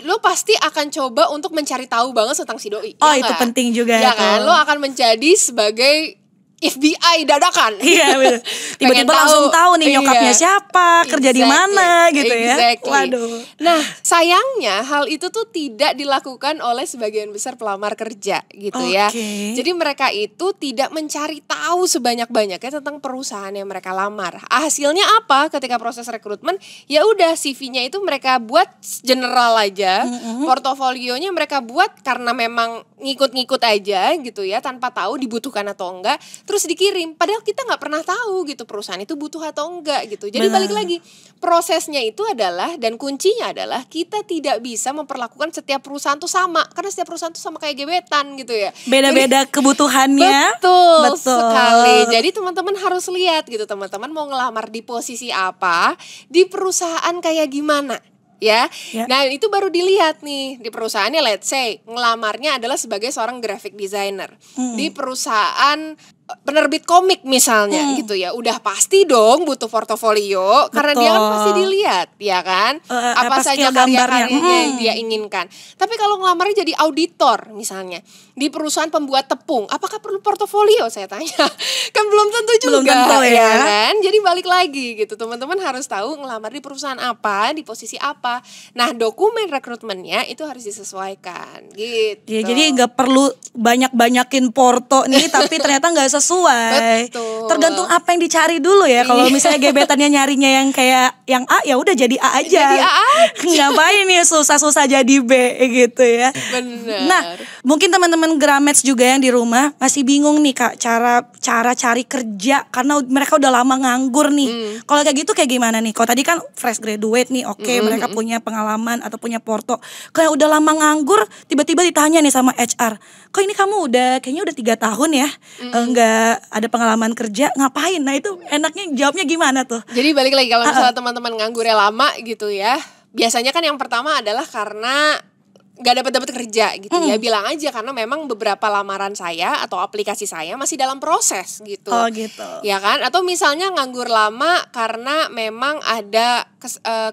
Speaker 1: lo pasti akan coba untuk mencari tahu banget tentang si doi.
Speaker 2: Oh ya itu penting juga
Speaker 1: ya kan? Lo akan menjadi sebagai FBI dadakan.
Speaker 2: Iya betul. Tiba-tiba langsung tahu nih nyokapnya siapa, kerja di mana gitu ya. Waduh.
Speaker 1: Nah, sayangnya hal itu tuh tidak dilakukan oleh sebagian besar pelamar kerja gitu ya. Jadi mereka itu tidak mencari tahu sebanyak-banyaknya tentang perusahaan yang mereka lamar. Hasilnya apa ketika proses rekrutmen? Ya udah CV-nya itu mereka buat general aja. Portofolionya mereka buat karena memang ngikut-ngikut aja gitu ya, tanpa tahu dibutuhkan atau enggak. Terus dikirim, padahal kita nggak pernah tahu gitu perusahaan itu butuh atau enggak gitu. Jadi balik lagi, prosesnya itu adalah, dan kuncinya adalah kita tidak bisa memperlakukan setiap perusahaan tuh sama, karena setiap perusahaan tuh sama kayak gebetan gitu ya.
Speaker 2: Beda-beda kebutuhannya.
Speaker 1: Betul sekali. Jadi teman-teman harus lihat gitu, teman-teman mau ngelamar di posisi apa, di perusahaan kayak gimana. Ya. Nah itu baru dilihat nih di perusahaannya. Let's say ngelamarnya adalah sebagai seorang graphic designer di perusahaan penerbit komik misalnya gitu ya, udah pasti dong butuh portofolio. Karena dia kan pasti dilihat ya kan, apa saja karya-karyanya yang dia inginkan. Tapi kalau ngelamarnya jadi auditor misalnya di perusahaan pembuat tepung, apakah perlu portofolio saya tanya? Kan belum tentu juga. Belum tentu ya kan. Jadi balik lagi gitu, teman-teman harus tahu ngelamar di perusahaan apa, di posisi apa. Nah dokumen rekrutmennya itu harus disesuaikan gitu
Speaker 2: ya. Jadi nggak perlu banyak-banyakin porto nih tapi ternyata nggak sesuai.
Speaker 1: Betul.
Speaker 2: Tergantung apa yang dicari dulu ya. Kalau misalnya gebetannya nyarinya yang kayak yang A, ya udah jadi A aja.
Speaker 1: Jadi A aja.
Speaker 2: Ngapain nih susah-susah jadi B gitu ya.
Speaker 1: Benar.
Speaker 2: Nah, mungkin teman-teman Gramets juga yang di rumah masih bingung nih Kak, cara cari kerja karena mereka udah lama nganggur nih. Kalau kayak gitu kayak gimana nih? Kalau tadi kan fresh graduate nih, oke, mereka punya pengalaman atau punya porto. Kalau udah lama nganggur, tiba-tiba ditanya nih sama HR, kok ini kamu kayaknya udah 3 tahun ya, nggak ada pengalaman kerja, ngapain? Nah itu enaknya jawabnya gimana tuh?
Speaker 1: Jadi balik lagi, kalau misalnya teman-teman nganggurnya lama gitu ya, biasanya kan yang pertama adalah karena gak dapat kerja gitu ya. Bilang aja karena memang beberapa lamaran saya atau aplikasi saya masih dalam proses gitu.
Speaker 2: Oh gitu.
Speaker 1: Ya kan? Atau misalnya nganggur lama karena memang ada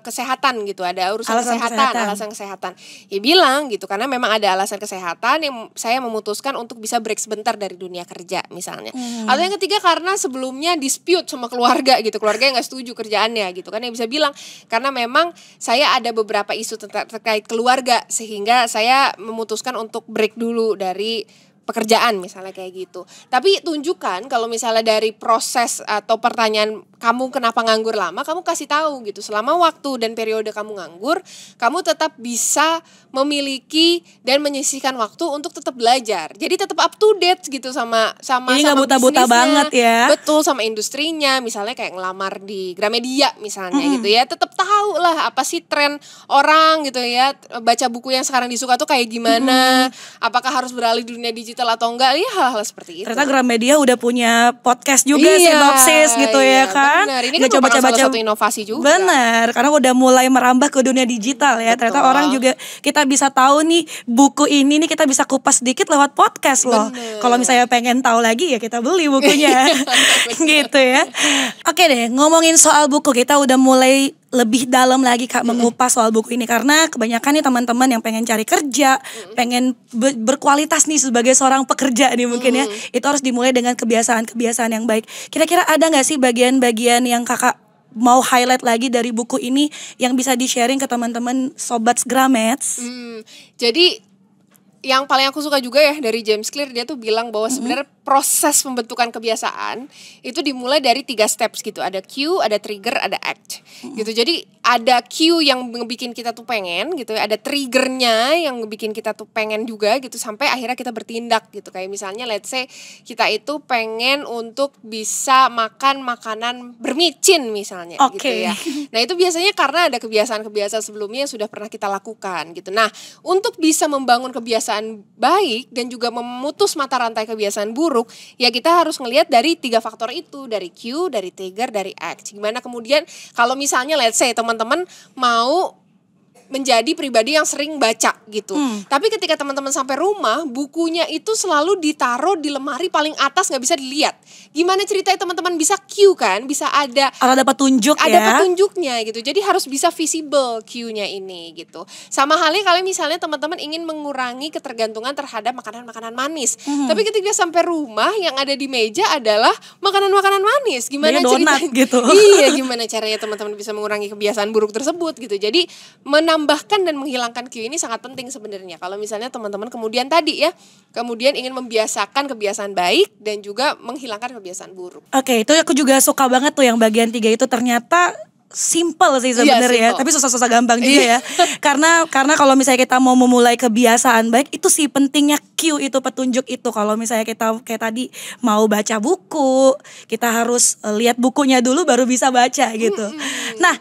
Speaker 1: kesehatan gitu, ada urusan alasan kesehatan. Ya bilang gitu, karena memang ada alasan kesehatan yang saya memutuskan untuk bisa break sebentar dari dunia kerja misalnya. Atau yang ketiga karena sebelumnya dispute sama keluarga gitu, keluarga yang gak setuju kerjaannya gitu kan, yang bisa bilang karena memang saya ada beberapa isu terkait keluarga sehingga saya memutuskan untuk break dulu dari pekerjaan misalnya kayak gitu. Tapi tunjukkan kalau misalnya dari proses atau pertanyaan kamu kenapa nganggur lama, kamu kasih tahu gitu. Selama waktu dan periode kamu nganggur, kamu tetap bisa memiliki dan menyisihkan waktu untuk tetap belajar. Jadi tetap up to date gitu sama
Speaker 2: Jadi nggak buta-buta banget ya.
Speaker 1: Betul, sama industrinya. Misalnya kayak ngelamar di Gramedia misalnya gitu ya. Tetap tahu lah apa sih tren orang gitu ya. Baca buku yang sekarang disuka tuh kayak gimana. Apakah harus beralih dunia digital atau enggak? Ya hal-hal seperti itu.
Speaker 2: Ternyata Gramedia udah punya podcast juga Sinopsis gitu ya kan.
Speaker 1: Benar, ini kan merupakan salah satu inovasi juga.
Speaker 2: Benar, karena udah mulai merambah ke dunia digital ya. Betul. Ternyata orang juga kita bisa tahu nih buku ini nih kita bisa kupas sedikit lewat podcast loh. Kalau misalnya pengen tahu lagi ya kita beli bukunya. Gitu ya. Oke deh, ngomongin soal buku kita udah mulai lebih dalam lagi Kak mengupas soal buku ini, karena kebanyakan nih teman-teman yang pengen cari kerja, pengen berkualitas nih sebagai seorang pekerja nih mungkin ya, itu harus dimulai dengan kebiasaan-kebiasaan yang baik. Kira-kira ada nggak sih bagian-bagian yang Kakak mau highlight lagi dari buku ini yang bisa di-sharing ke teman-teman sobat Gramets?
Speaker 1: Jadi yang paling aku suka juga ya dari James Clear, dia tuh bilang bahwa sebenarnya proses pembentukan kebiasaan itu dimulai dari 3 steps gitu. Ada cue, ada trigger, ada act gitu. Jadi ada cue yang ngebikin kita tuh pengen gitu, ada triggernya yang ngebikin kita tuh pengen juga gitu, sampai akhirnya kita bertindak gitu. Kayak misalnya let's say kita itu pengen untuk bisa makan makanan bermicin misalnya gitu ya. Nah itu biasanya karena ada kebiasaan-kebiasaan sebelumnya yang sudah pernah kita lakukan gitu. Nah untuk bisa membangun kebiasaan baik dan juga memutus mata rantai kebiasaan buruk, ya kita harus ngelihat dari 3 faktor itu, dari cue, dari trigger, dari act. Gimana kemudian kalau misalnya let's say teman-teman mau menjadi pribadi yang sering baca gitu. Tapi ketika teman-teman sampai rumah, bukunya itu selalu ditaruh di lemari paling atas, nggak bisa dilihat. Gimana ceritanya teman-teman bisa cue kan? Bisa ada
Speaker 2: petunjuk ya.
Speaker 1: Ada petunjuknya gitu. Jadi harus bisa visible cue-nya ini gitu. Sama halnya kalau misalnya teman-teman ingin mengurangi ketergantungan terhadap makanan-makanan manis. Tapi ketika sampai rumah yang ada di meja adalah makanan-makanan manis. Gimana ceritanya?
Speaker 2: Gitu.
Speaker 1: Iya, gimana caranya teman-teman bisa mengurangi kebiasaan buruk tersebut gitu. Jadi menambahkan dan menghilangkan cue ini sangat penting sebenarnya. Kalau misalnya teman-teman kemudian tadi ya, kemudian ingin membiasakan kebiasaan baik dan juga menghilangkan kebiasaan buruk.
Speaker 2: Oke, itu aku juga suka banget tuh yang bagian 3 itu, ternyata simple sih sebenarnya, tapi susah-susah gampang juga ya. Karena kalau misalnya kita mau memulai kebiasaan baik, itu sih pentingnya cue itu, petunjuk itu. Kalau misalnya kita kayak tadi mau baca buku, kita harus lihat bukunya dulu baru bisa baca gitu. Nah,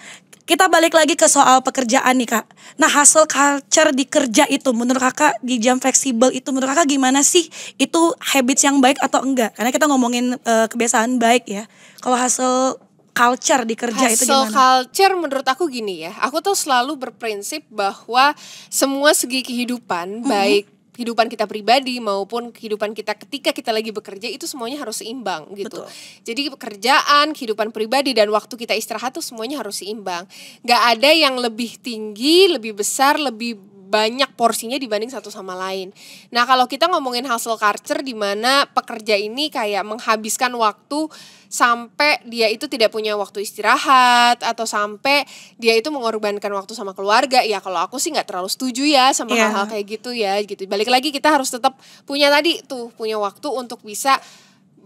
Speaker 2: kita balik lagi ke soal pekerjaan nih Kak. Nah hustle culture di kerja itu menurut Kakak, di jam fleksibel itu menurut Kakak gimana sih? Itu habits yang baik atau enggak? Karena kita ngomongin kebiasaan baik ya. Kalau hustle culture di kerja itu gimana?
Speaker 1: Hustle culture menurut aku gini ya. Aku tuh selalu berprinsip bahwa semua segi kehidupan, baik kehidupan kita pribadi maupun kehidupan kita ketika kita lagi bekerja, itu semuanya harus seimbang gitu. Betul. Jadi pekerjaan, kehidupan pribadi dan waktu kita istirahat tuh semuanya harus seimbang. Gak ada yang lebih tinggi, lebih besar, lebih banyak porsinya dibanding satu sama lain. Nah kalau kita ngomongin hustle culture di mana pekerja ini kayak menghabiskan waktu sampai dia itu tidak punya waktu istirahat, atau sampai dia itu mengorbankan waktu sama keluarga, ya kalau aku sih nggak terlalu setuju ya sama hal-hal kayak gitu ya gitu. Balik lagi kita harus tetap punya punya waktu untuk bisa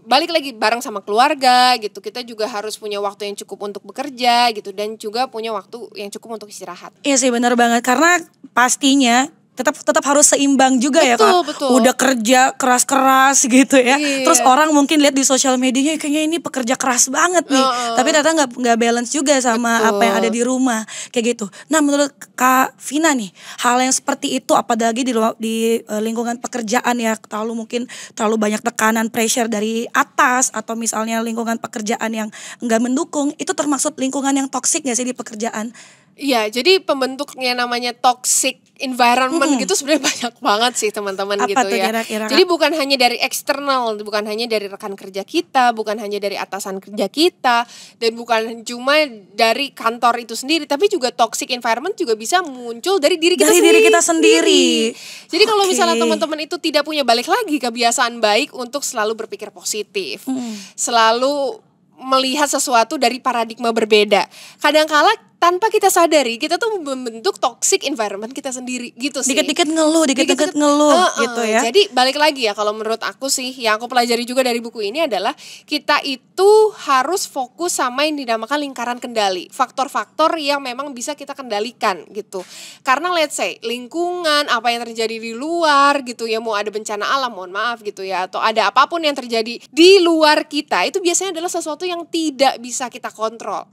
Speaker 1: balik lagi bareng sama keluarga gitu. Kita juga harus punya waktu yang cukup untuk bekerja gitu, dan juga punya waktu yang cukup untuk istirahat.
Speaker 2: Iya sih, benar banget, karena pastinya tetap harus seimbang juga ya Kak.
Speaker 1: Betul.
Speaker 2: Udah kerja keras-keras gitu ya. Terus orang mungkin lihat di sosial medianya kayaknya ini pekerja keras banget nih. Tapi ternyata nggak balance juga sama apa yang ada di rumah kayak gitu. Nah menurut Kak Vina nih, hal yang seperti itu apalagi di lingkungan pekerjaan ya, mungkin terlalu banyak tekanan, pressure dari atas, atau misalnya lingkungan pekerjaan yang nggak mendukung, itu termasuk lingkungan yang toksik nggak sih di pekerjaan?
Speaker 1: Iya, jadi pembentuknya namanya toxic environment gitu sebenarnya banyak banget sih teman-teman. Apa gitu tuh, ya. Kira-kira? Jadi bukan hanya dari eksternal, bukan hanya dari rekan kerja kita, bukan hanya dari atasan kerja kita, dan bukan cuma dari kantor itu sendiri, tapi juga toxic environment juga bisa muncul dari diri kita sendiri. Jadi kalau misalnya teman-teman itu tidak punya, balik lagi kebiasaan baik untuk selalu berpikir positif, selalu melihat sesuatu dari paradigma berbeda. Kadang-kala tanpa kita sadari kita tuh membentuk toxic environment kita sendiri gitu sih.
Speaker 2: Dikit-dikit ngeluh, dikit-dikit ngeluh gitu ya.
Speaker 1: Jadi balik lagi ya, kalau menurut aku sih yang aku pelajari juga dari buku ini adalah kita itu harus fokus sama yang dinamakan lingkaran kendali. Faktor-faktor yang memang bisa kita kendalikan gitu. Karena let's say lingkungan, apa yang terjadi di luar gitu ya, mau ada bencana alam, mohon maaf gitu ya, atau ada apapun yang terjadi di luar kita, itu biasanya adalah sesuatu yang tidak bisa kita kontrol.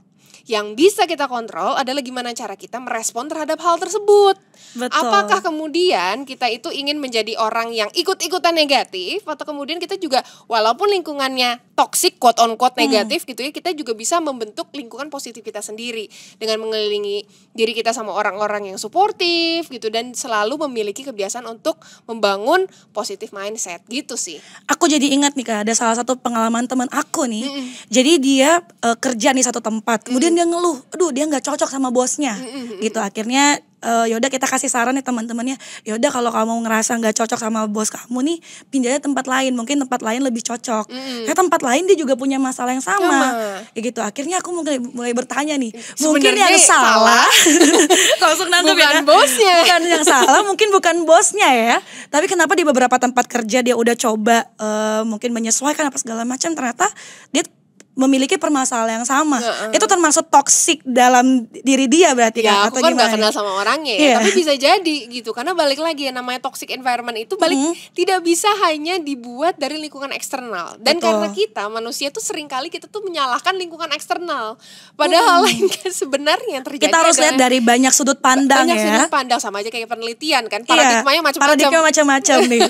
Speaker 1: Yang bisa kita kontrol adalah gimana cara kita merespon terhadap hal tersebut.
Speaker 2: Betul.
Speaker 1: Apakah kemudian kita itu ingin menjadi orang yang ikut-ikutan negatif, atau kemudian kita juga walaupun lingkungannya toxic, quote on quote negatif gitu ya, kita juga bisa membentuk lingkungan positif kita sendiri dengan mengelilingi diri kita sama orang-orang yang suportif gitu, dan selalu memiliki kebiasaan untuk membangun positive mindset gitu sih.
Speaker 2: Aku jadi ingat nih Kak, ada salah satu pengalaman teman aku nih. Jadi dia kerja di satu tempat, kemudian dia ngeluh, aduh dia nggak cocok sama bosnya, gitu. Akhirnya yaudah kita kasih saran nih teman-temannya, yaudah kalau kamu ngerasa nggak cocok sama bos kamu nih, pindahnya tempat lain, mungkin tempat lain lebih cocok. Karena tempat lain dia juga punya masalah yang sama. Ya gitu. Akhirnya aku mulai bertanya nih, mungkin yang salah langsung nangkep
Speaker 1: bukan
Speaker 2: ya,
Speaker 1: bosnya.
Speaker 2: bukan yang salah, mungkin bukan bosnya ya. Tapi kenapa di beberapa tempat kerja dia udah coba mungkin menyesuaikan apa segala macam, ternyata dia memiliki permasalahan yang sama. Itu termasuk toksik dalam diri dia berarti
Speaker 1: ya,
Speaker 2: kan?
Speaker 1: aku kan gak kenal sama orangnya ya, tapi bisa jadi gitu. Karena balik lagi ya, namanya toxic environment itu tidak bisa hanya dibuat dari lingkungan eksternal. Dan karena kita manusia tuh seringkali kita tuh menyalahkan lingkungan eksternal, padahal sebenarnya yang terjadi
Speaker 2: kita harus lihat dari banyak sudut pandang.
Speaker 1: Banyak sudut pandang, sama aja kayak penelitian kan, paradigmanya
Speaker 2: macam-macam nih.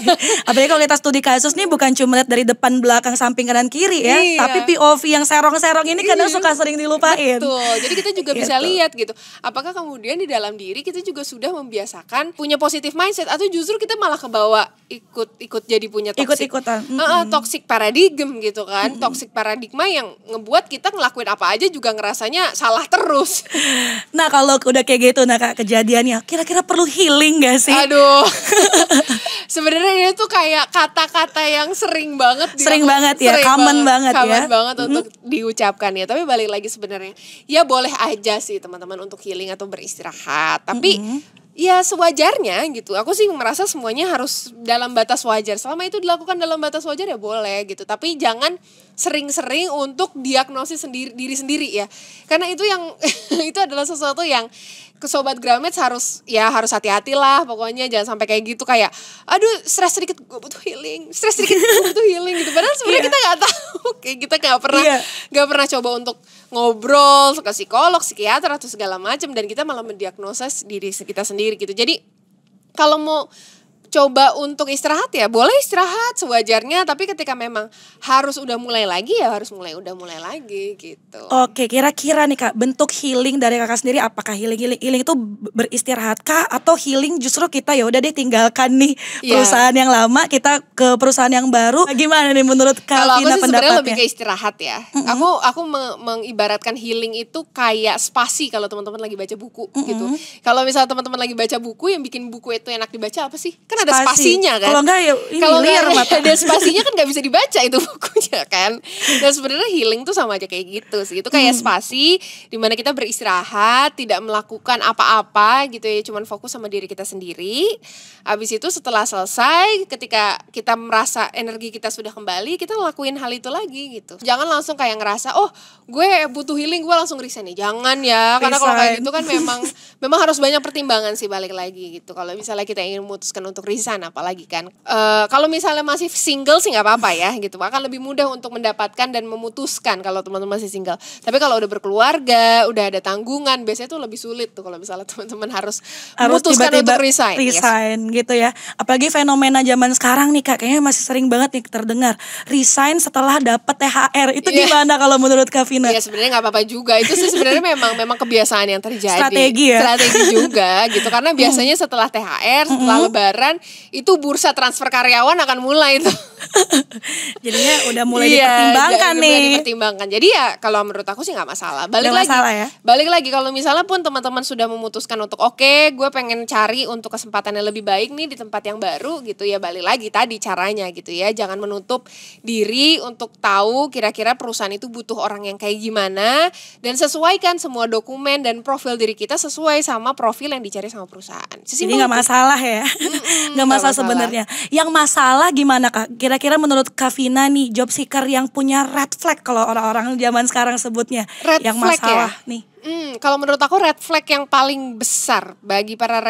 Speaker 2: Apalagi kalau kita studi kasus nih, bukan cuma lihat dari depan, belakang, samping, kanan, kiri ya, tapi POV yang serong-serong ini kadang suka sering dilupain.
Speaker 1: Betul. Jadi kita juga bisa lihat gitu, apakah kemudian di dalam diri kita juga sudah membiasakan punya positive mindset, atau justru kita malah kebawa ikut jadi punya toxic paradigm gitu kan. Toxic paradigma yang ngebuat kita ngelakuin apa aja juga ngerasanya salah terus.
Speaker 2: Nah kalau udah kayak gitu, nah Kak, kejadiannya kira-kira perlu healing gak sih?
Speaker 1: Aduh. Sebenarnya ini tuh kayak kata-kata yang sering banget
Speaker 2: common banget
Speaker 1: untuk diucapkan ya. Tapi balik lagi sebenarnya ya boleh aja sih teman-teman untuk healing atau beristirahat, tapi ya sewajarnya gitu. Aku sih merasa semuanya harus dalam batas wajar. Selama itu dilakukan dalam batas wajar ya boleh gitu. Tapi jangan sering-sering untuk diagnosis diri sendiri ya. Karena itu yang itu adalah sesuatu yang Sobat Gramets harus hati-hati lah. Pokoknya jangan sampai kayak gitu, kayak aduh stres sedikit gue butuh healing, stres sedikit gue butuh healing gitu. Padahal sebenarnya kita nggak tahu, kayak kita nggak pernah coba untuk ngobrol ke psikolog, psikiater atau segala macam, dan kita malah mendiagnosis diri kita sendiri gitu. Jadi kalau mau coba untuk istirahat ya boleh istirahat sewajarnya, tapi ketika memang harus udah mulai lagi ya harus mulai lagi gitu.
Speaker 2: Oke, kira-kira nih Kak, bentuk healing dari Kakak sendiri apakah healing itu beristirahat kah, atau healing justru kita ya udah deh tinggalkan nih perusahaan yang lama, kita ke perusahaan yang baru? Gimana nih menurut Kak
Speaker 1: Kalau
Speaker 2: Vina
Speaker 1: aku sih sebenarnya
Speaker 2: pendapatnya?
Speaker 1: lebih ke istirahat ya. Aku mengibaratkan healing itu kayak spasi kalau teman-teman lagi baca buku gitu. Kalau misalnya teman-teman lagi baca buku, yang bikin buku itu enak dibaca apa sih? Kan ada spasinya kan.
Speaker 2: Kalau enggak ya
Speaker 1: ada spasinya kan nggak bisa dibaca itu bukunya kan. Dan sebenarnya healing tuh sama aja kayak gitu sih. Itu kayak spasi di mana kita beristirahat, tidak melakukan apa-apa gitu ya, cuman fokus sama diri kita sendiri. Habis itu setelah selesai, ketika kita merasa energi kita sudah kembali, kita ngelakuin hal itu lagi gitu. Jangan langsung kayak ngerasa gue butuh healing, gue langsung resign ya. Jangan ya, karena kalau kayak gitu kan memang harus banyak pertimbangan sih, balik lagi gitu. Kalau misalnya kita ingin memutuskan untuk resign apalagi kan, kalau misalnya masih single sih nggak apa-apa ya gitu, akan lebih mudah untuk mendapatkan dan memutuskan kalau teman-teman masih single. Tapi kalau udah berkeluarga, udah ada tanggungan, biasanya tuh lebih sulit tuh kalau misalnya teman-teman harus memutuskan
Speaker 2: tiba-tiba
Speaker 1: untuk resign
Speaker 2: gitu ya. Apalagi fenomena zaman sekarang nih Kak, kayaknya masih sering banget nih terdengar resign setelah dapat THR. Itu gimana kalau menurut Kak Vina?
Speaker 1: Ya sebenarnya nggak apa-apa juga, itu sih sebenarnya memang kebiasaan yang terjadi,
Speaker 2: strategi
Speaker 1: juga gitu, karena biasanya setelah THR, setelah Lebaran Lebaran itu bursa transfer karyawan akan mulai tuh.
Speaker 2: Jadinya udah mulai dipertimbangkan nih.
Speaker 1: Mulai dipertimbangkan. Jadi ya kalau menurut aku sih nggak masalah. Balik
Speaker 2: Gak
Speaker 1: lagi.
Speaker 2: masalah ya?
Speaker 1: Balik lagi kalau misalnya pun teman-teman sudah memutuskan untuk oke, gue pengen cari untuk kesempatan yang lebih baik nih di tempat yang baru gitu ya. Balik lagi tadi caranya gitu ya. Jangan menutup diri untuk tahu kira-kira perusahaan itu butuh orang yang kayak gimana dan sesuaikan semua dokumen dan profil diri kita sesuai sama profil yang dicari sama perusahaan.
Speaker 2: Jadi nggak masalah ya, nggak masalah sebenarnya. Yang masalah gimana Kak? Kira-kira menurut Kak Vina nih, job seeker yang punya red flag kalau orang-orang zaman sekarang sebutnya,
Speaker 1: red
Speaker 2: yang
Speaker 1: flag
Speaker 2: masalah
Speaker 1: ya?
Speaker 2: nih.
Speaker 1: Kalau menurut aku red flag yang paling besar bagi para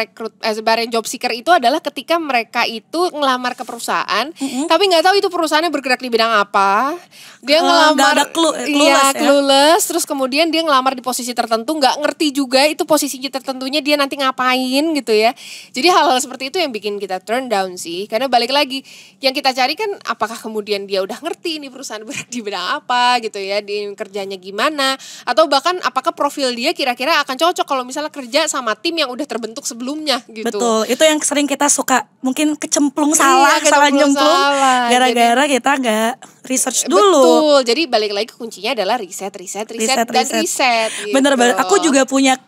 Speaker 1: job seeker itu adalah ketika mereka itu ngelamar ke perusahaan, tapi nggak tahu itu perusahaannya bergerak di bidang apa. Dia ngelamar, clueless. Terus kemudian dia ngelamar di posisi tertentu, nggak ngerti juga itu posisinya tertentunya dia nanti ngapain gitu ya. Jadi hal-hal seperti itu yang bikin kita turn down sih. Karena balik lagi, yang kita cari kan apakah kemudian dia udah ngerti ini perusahaan bergerak di bidang apa gitu ya, di kerjanya gimana, atau bahkan apakah profil dia kira-kira akan cocok kalau misalnya kerja sama tim yang udah terbentuk sebelumnya gitu.
Speaker 2: Betul, itu yang sering kita suka mungkin kecemplung salah nyemplung gara-gara kita nggak research dulu.
Speaker 1: Betul, jadi balik lagi kuncinya adalah riset. Gitu.
Speaker 2: Bener banget, aku juga punya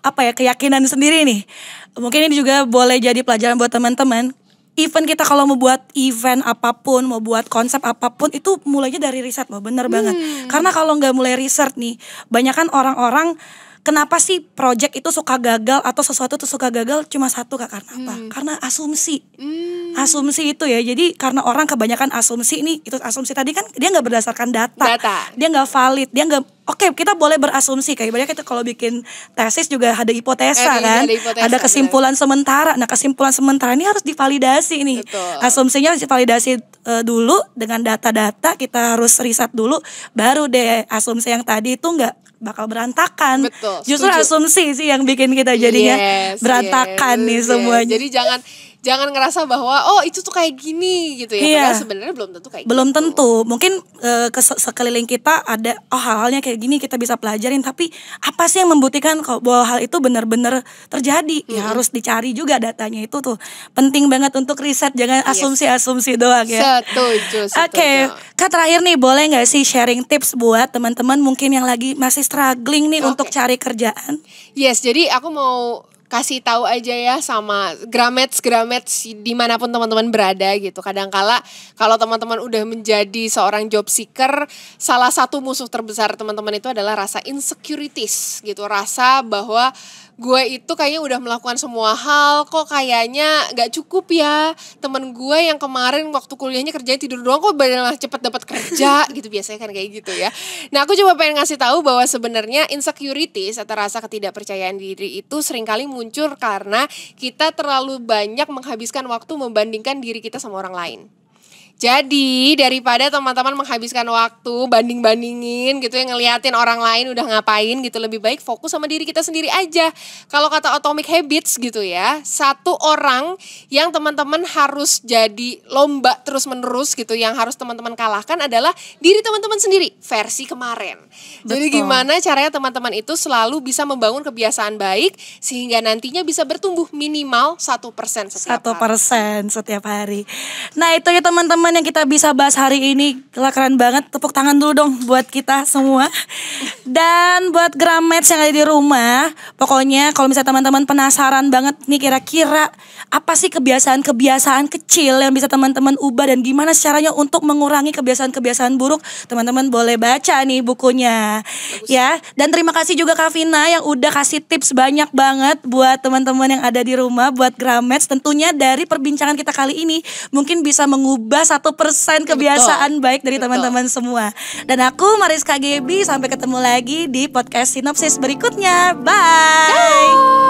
Speaker 2: keyakinan sendiri nih. Mungkin ini juga boleh jadi pelajaran buat teman-teman. Event kita kalau mau buat event apapun, mau buat konsep apapun, itu mulainya dari riset loh, bener banget. Karena kalau nggak mulai riset nih, banyak kan orang-orang kenapa sih project itu suka gagal atau sesuatu itu suka gagal cuma satu Kak, karena apa? Karena asumsi. Asumsi itu ya, jadi karena orang kebanyakan asumsi nih, itu asumsi tadi kan dia nggak berdasarkan data. Dia nggak valid, dia nggak. Oke, kita boleh berasumsi, kayak banyak itu kalau bikin tesis juga ada hipotesa kan, ada kesimpulan sementara. Nah, kesimpulan sementara ini harus divalidasi nih.
Speaker 1: Betul.
Speaker 2: Asumsinya divalidasi dulu dengan data-data, kita harus riset dulu, baru deh asumsi yang tadi itu nggak bakal berantakan.
Speaker 1: Betul,
Speaker 2: justru
Speaker 1: setuju.
Speaker 2: Asumsi sih yang bikin kita jadinya berantakan nih semuanya.
Speaker 1: Jadi jangan ngerasa bahwa itu tuh kayak gini gitu ya. Padahal sebenarnya belum tentu kayak
Speaker 2: belum
Speaker 1: gitu.
Speaker 2: tentu. Mungkin sekeliling kita ada hal-halnya kayak gini kita bisa pelajarin, tapi apa sih yang membuktikan bahwa hal itu benar-benar terjadi? Ya harus dicari juga datanya, itu tuh penting banget untuk riset, jangan asumsi-asumsi doang ya.
Speaker 1: Setuju.
Speaker 2: Oke, Kak, terakhir nih, boleh nggak sih sharing tips buat teman-teman mungkin yang lagi masih struggling nih untuk cari kerjaan?
Speaker 1: Yes, jadi aku mau kasih tahu aja ya sama Gramets dimanapun teman-teman berada gitu. Kadangkala kalau teman-teman udah menjadi seorang job seeker, salah satu musuh terbesar teman-teman itu adalah rasa insecurities gitu, rasa bahwa gue itu kayaknya udah melakukan semua hal, kok kayaknya gak cukup ya. Temen gue yang kemarin waktu kuliahnya kerjanya tidur doang, kok malah cepet dapat kerja gitu, biasanya kan kayak gitu ya. Nah, aku coba pengen ngasih tahu bahwa sebenarnya insecurities atau rasa ketidakpercayaan diri itu seringkali muncul karena kita terlalu banyak menghabiskan waktu membandingkan diri kita sama orang lain. Jadi daripada teman-teman menghabiskan waktu banding-bandingin gitu ya, ngeliatin orang lain udah ngapain gitu, lebih baik fokus sama diri kita sendiri aja. Kalau kata Atomic Habits gitu ya, satu orang yang teman-teman harus jadi lomba terus-menerus gitu, yang harus teman-teman kalahkan adalah diri teman-teman sendiri versi kemarin. Betul. Jadi gimana caranya teman-teman itu selalu bisa membangun kebiasaan baik sehingga nantinya bisa bertumbuh minimal 1% setiap hari.
Speaker 2: 1% setiap hari. Nah, itu ya teman-teman yang kita bisa bahas hari ini. Keren banget, tepuk tangan dulu dong buat kita semua. Dan buat Gramets yang ada di rumah, pokoknya kalau misalnya teman-teman penasaran banget nih kira-kira apa sih kebiasaan-kebiasaan kecil yang bisa teman-teman ubah dan gimana caranya untuk mengurangi kebiasaan-kebiasaan buruk, teman-teman boleh baca nih bukunya. Bagus. Ya. Dan terima kasih juga Kak Vina yang udah kasih tips banyak banget buat teman-teman yang ada di rumah, buat Gramets. Tentunya dari perbincangan kita kali ini mungkin bisa mengubah 1% kebiasaan baik dari teman-teman semua. Dan aku Mariska Gebi, sampai ketemu lagi di podcast Sinopsis berikutnya. Bye.